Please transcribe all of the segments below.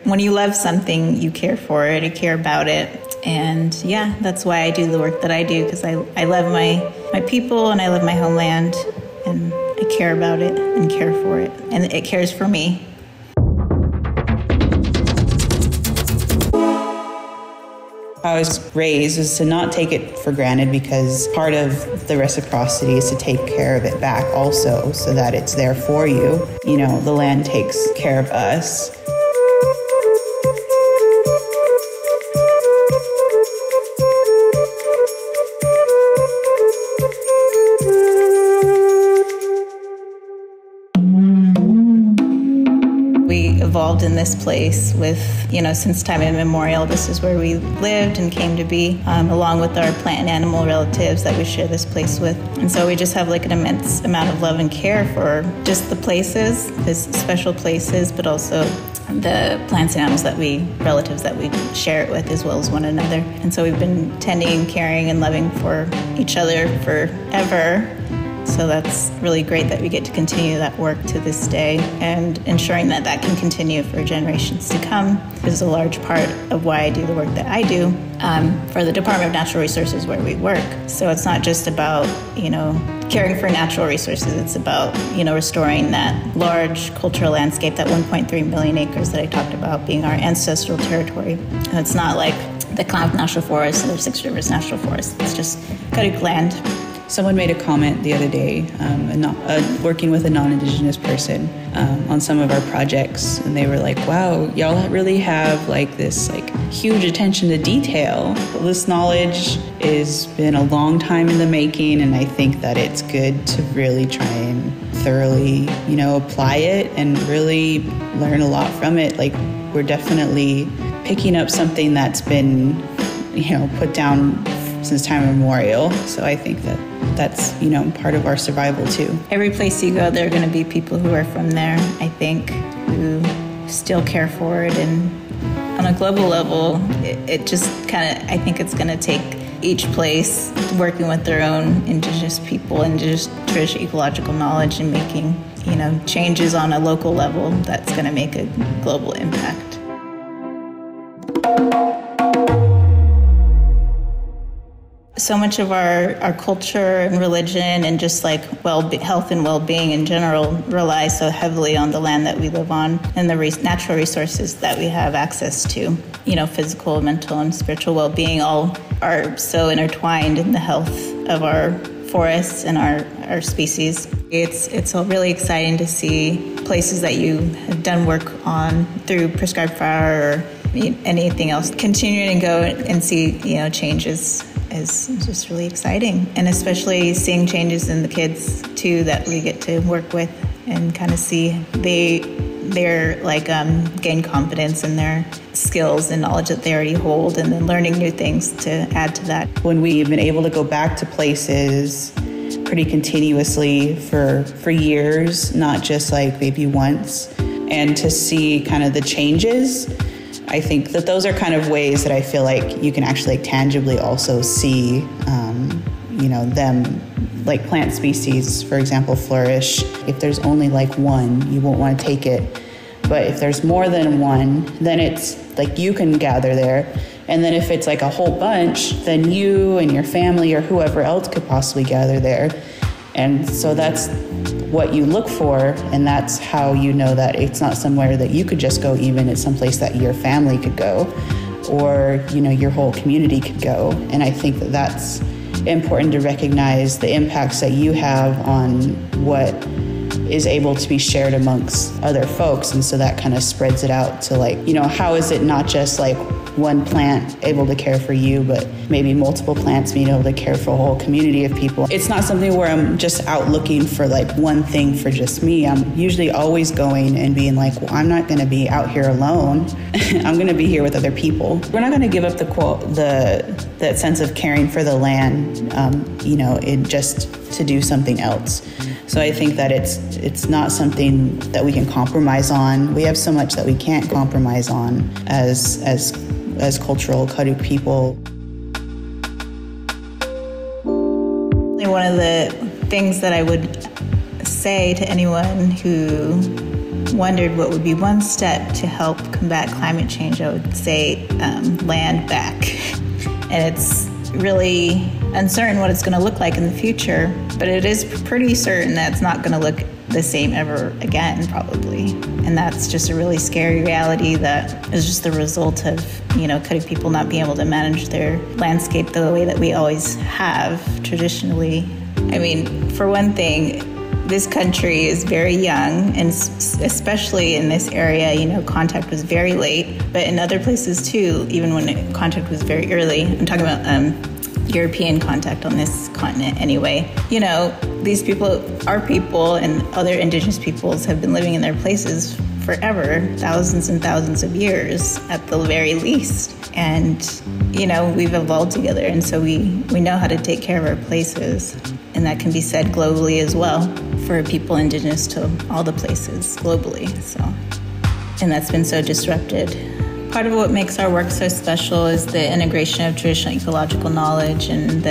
When you love something, you care for it, you care about it. And yeah, that's why I do the work that I do, because I love my people and I love my homeland, and I care about it and care for it, and it cares for me. How I was raised is to not take it for granted, because part of the reciprocity is to take care of it back also, so that it's there for you. You know, the land takes care of us. Evolved in this place with, since time immemorial. This is where we lived and came to be, along with our plant and animal relatives that we share this place with. And so we just have like an immense amount of love and care for just the places, these special places, but also the plants and animals relatives that we share it with, as well as one another. And so we've been tending, caring, and loving for each other forever. So that's really great that we get to continue that work to this day, and ensuring that that can continue for generations to come is a large part of why I do the work that I do for the Department of Natural Resources where we work. So it's not just about, caring for natural resources. It's about, restoring that large cultural landscape, that 1.3 million acres that I talked about being our ancestral territory. And it's not like the Klamath National Forest or Six Rivers National Forest. It's just Karuk land. Someone made a comment the other day, working with a non-Indigenous person on some of our projects, and they were like, wow, y'all really have like this huge attention to detail. This knowledge has been a long time in the making, and I think that it's good to really try and thoroughly, apply it and really learn a lot from it. Like, we're definitely picking up something that's been, put down since time immemorial. So I think that that's, part of our survival too. Every place you go, there are going to be people who are from there, I think, who still care for it. And on a global level, it just I think it's going to take each place working with their own Indigenous people and just traditional ecological knowledge and making, changes on a local level that's going to make a global impact. So much of our culture and religion and just health and well-being in general relies so heavily on the land that we live on and the natural resources that we have access to. Physical, mental, and spiritual well-being all are so intertwined in the health of our forests and our species. It's really exciting to see places that you have done work on through prescribed fire or anything else. Continuing to go and see, changes is just really exciting. And especially seeing changes in the kids too that we get to work with and kind of see they're gain confidence in their skills and knowledge that they already hold, and then learning new things to add to that. When we've been able to go back to places pretty continuously for years, not just maybe once, and to see kind of the changes, I think that those are kind of ways that I feel like you can actually tangibly also see, them, plant species, for example, flourish. If there's only one, you won't want to take it. But if there's more than one, then it's you can gather there. And then if it's a whole bunch, then you and your family or whoever else could possibly gather there. And so that's what you look for, and that's how you know that it's not somewhere that you could just go even, it's someplace that your family could go, or, your whole community could go. And I think that that's important to recognize the impacts that you have on what is able to be shared amongst other folks. And so that kind of spreads it out to how is it not just one plant able to care for you, but maybe multiple plants being able to care for a whole community of people. It's not something where I'm just out looking for one thing for just me. I'm usually always going and being well, I'm not going to be out here alone. I'm going to be here with other people. We're not going to give up that sense of caring for the land, just to do something else. So I think that it's not something that we can compromise on. We have so much that we can't compromise on as cultural Karuk people. One of the things that I would say to anyone who wondered what would be one step to help combat climate change, I would say land back. And it's really uncertain what it's going to look like in the future, but it is pretty certain that it's not going to look the same ever again, probably. And that's just a really scary reality that is just the result of, Karuk people not being able to manage their landscape the way that we always have traditionally. I mean, for one thing, this country is very young, and especially in this area, contact was very late. But in other places too, even when contact was very early, I'm talking about European contact on this continent anyway. These people, our people and other indigenous peoples have been living in their places forever, thousands and thousands of years at the very least. And, we've evolved together, and so we know how to take care of our places. And that can be said globally as well for people indigenous to all the places globally. And that's been so disrupted. Part of what makes our work so special is the integration of traditional ecological knowledge and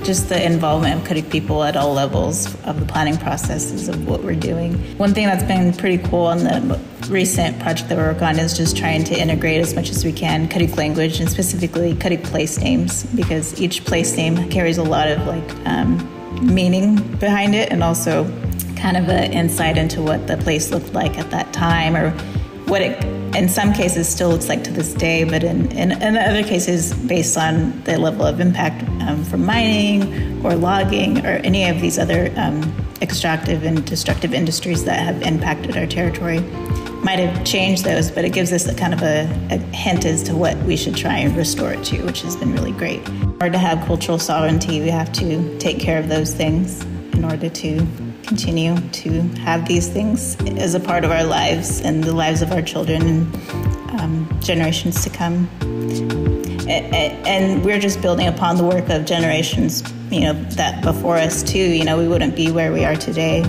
just the involvement of Karuk people at all levels of the planning processes of what we're doing. One thing that's been pretty cool on the recent project that we're working on is just trying to integrate as much as we can Karuk language, and specifically Karuk place names, because each place name carries a lot of meaning behind it, and also kind of an insight into what the place looked like at that time, or what it in some cases still looks like to this day, but in other cases based on the level of impact from mining or logging or any of these other extractive and destructive industries that have impacted our territory. Might have changed those, but it gives us a kind of a hint as to what we should try and restore it to, which has been really great. In order to have cultural sovereignty, we have to take care of those things in order to continue to have these things as a part of our lives and the lives of our children and generations to come. And we're just building upon the work of generations, that before us too. We wouldn't be where we are today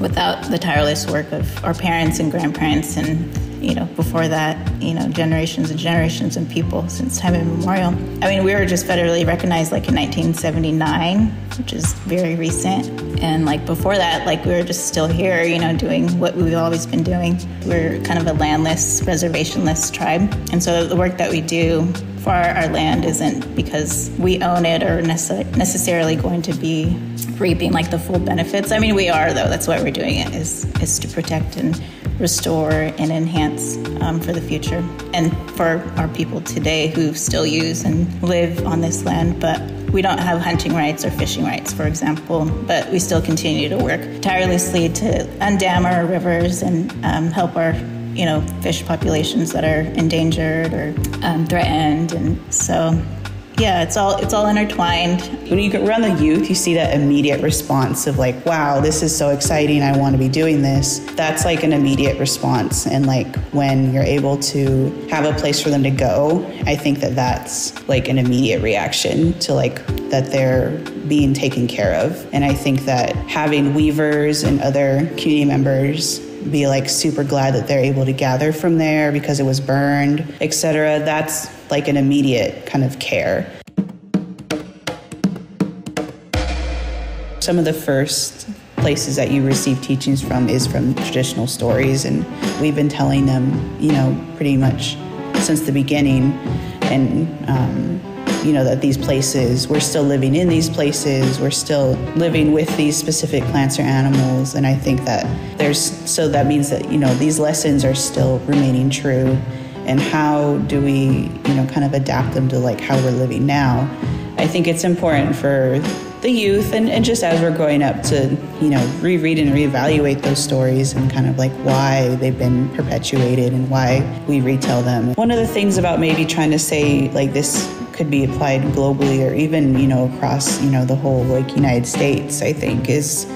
without the tireless work of our parents and grandparents and, before that, generations and generations of people since time immemorial. I mean, we were just federally recognized in 1979, which is very recent. And before that, we were just still here, doing what we've always been doing. We're kind of a landless, reservationless tribe. And so the work that we do for our land isn't because we own it or necessarily going to be reaping the full benefits. I mean, we are, though. That's why we're doing it, is to protect and restore and enhance for the future, and for our people today who still use and live on this land. But we don't have hunting rights or fishing rights, for example, but we still continue to work tirelessly to undam our rivers and help our fish populations that are endangered or threatened. And so yeah, it's all intertwined. When you get around the youth, you see that immediate response of wow, this is so exciting, I want to be doing this. That's an immediate response. And when you're able to have a place for them to go, I think that that's an immediate reaction to that they're being taken care of. And I think that having weavers and other community members be super glad that they're able to gather from there because it was burned, etc. That's an immediate kind of care. Some of the first places that you receive teachings from is from traditional stories, and we've been telling them, pretty much since the beginning, and that these places, we're still living in these places, we're still living with these specific plants or animals, and I think that so that means that, these lessons are still remaining true, and how do we, kind of adapt them to how we're living now. I think it's important for the youth and just as we're growing up to, reread and reevaluate those stories and kind of why they've been perpetuated and why we retell them. One of the things about maybe trying to say this could be applied globally or even, across, the whole United States, I think is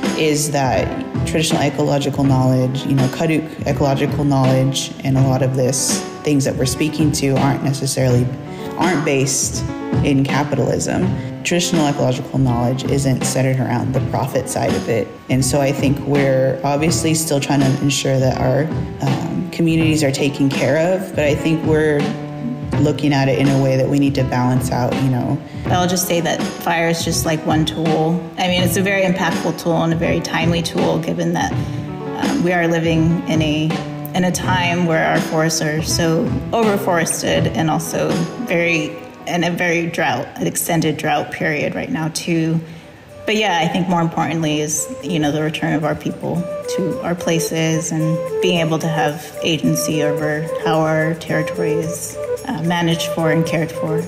that traditional ecological knowledge, Karuk ecological knowledge, and a lot of this things that we're speaking to aren't based in capitalism. Traditional ecological knowledge isn't centered around the profit side of it. And so I think we're obviously still trying to ensure that our communities are taken care of, but I think we're looking at it in a way that we need to balance out, I'll just say that fire is just one tool. I mean, it's a very impactful tool and a very timely tool, given that we are living in a in a time where our forests are so overforested and also in a very an extended drought period right now too. But yeah, I think more importantly is, the return of our people to our places and being able to have agency over how our territory is managed for and cared for.